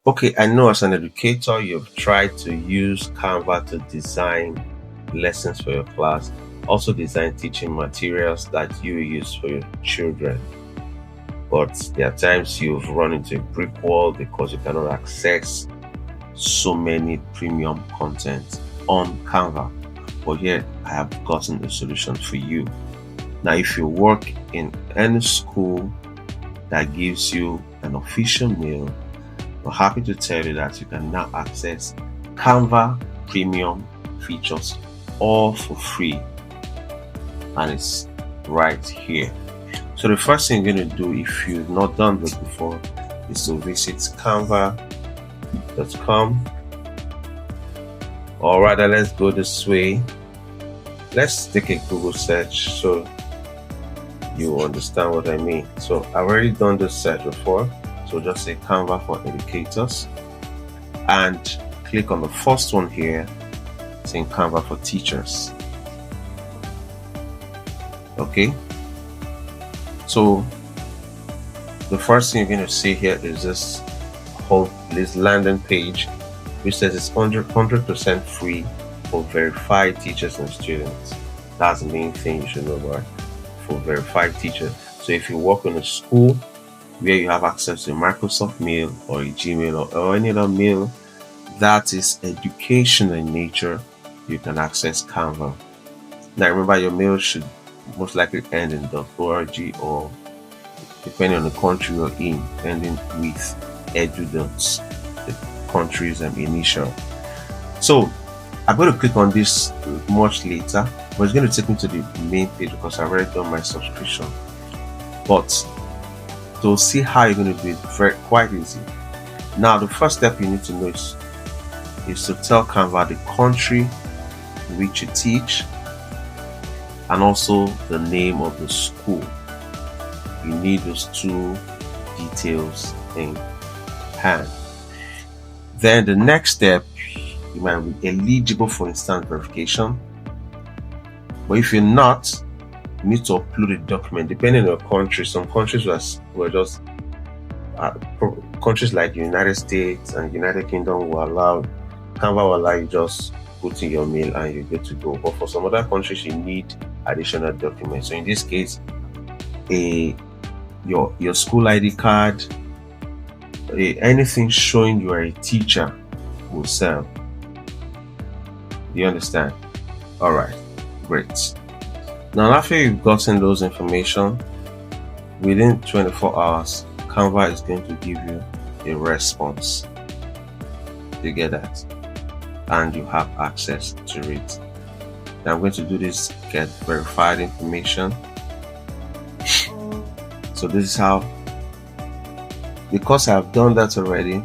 Okay, I know as an educator, you've tried to use Canva to design lessons for your class, also design teaching materials that you use for your children. But there are times you've run into a brick wall because you cannot access so many premium content on Canva. But here I have gotten a solution for you. Now, if you work in any school that gives you an official mail, we're happy to tell you that you can now access Canva premium features all for free, and it's right here. So the first thing you're going to do, if you've not done this before, is to visit canva.com, or rather, let's go this way. Let's take a Google search so you understand what I mean. So I've already done this search before, so just say Canva for educators and click on the first one here saying Canva for teachers. Okay, so the first thing you're going to see here is this landing page which says it's 100% free for verified teachers and students. That's the main thing you should know about, for verified teachers. So if you work in a school where you have access to Microsoft Mail or a Gmail or any other mail that is educational in nature, you can access Canva. Now remember, your mail should most likely end in .org, or depending on the country you're in, ending with edu. The country's initial. So I'm going to click on this much later, but it's going to take me to the main page because I've already done my subscription. But to see how you're going to do it, quite easy. Now the first step you need to know is to tell Canva the country in which you teach and also the name of the school. You need those two details in hand. Then the next step, you might be eligible for instant verification, but if you're not, you need to upload a document. Depending on your country, some countries were just countries like the United States and United Kingdom will allow Canva will allow you just put in your mail and you're good to go. But for some other countries, you need additional documents. So in this case, your school ID card, anything showing you are a teacher will serve. You understand? All right, great. Now after you've gotten those information, within 24 hours, Canva is going to give you a response. You get that? And you have access to it. Now I'm going to do this get verified information. So this is how, because I've done that already,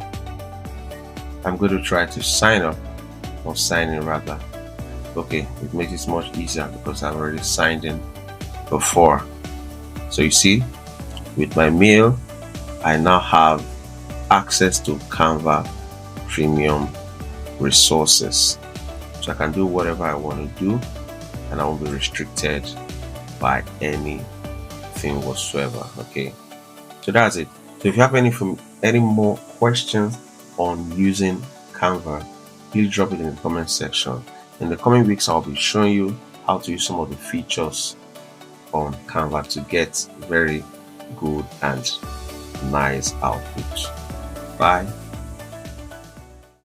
I'm going to try to sign up, or sign in rather. Okay, it makes it much easier because I've already signed in before. So you see, with my mail, I now have access to Canva premium resources. So I can do whatever I want to do and I won't be restricted by anything whatsoever. Okay, so that's it. So if you have any more questions on using Canva, please drop it in the comment section. In the coming weeks, I'll be showing you how to use some of the features on Canva to get very good and nice output. Bye.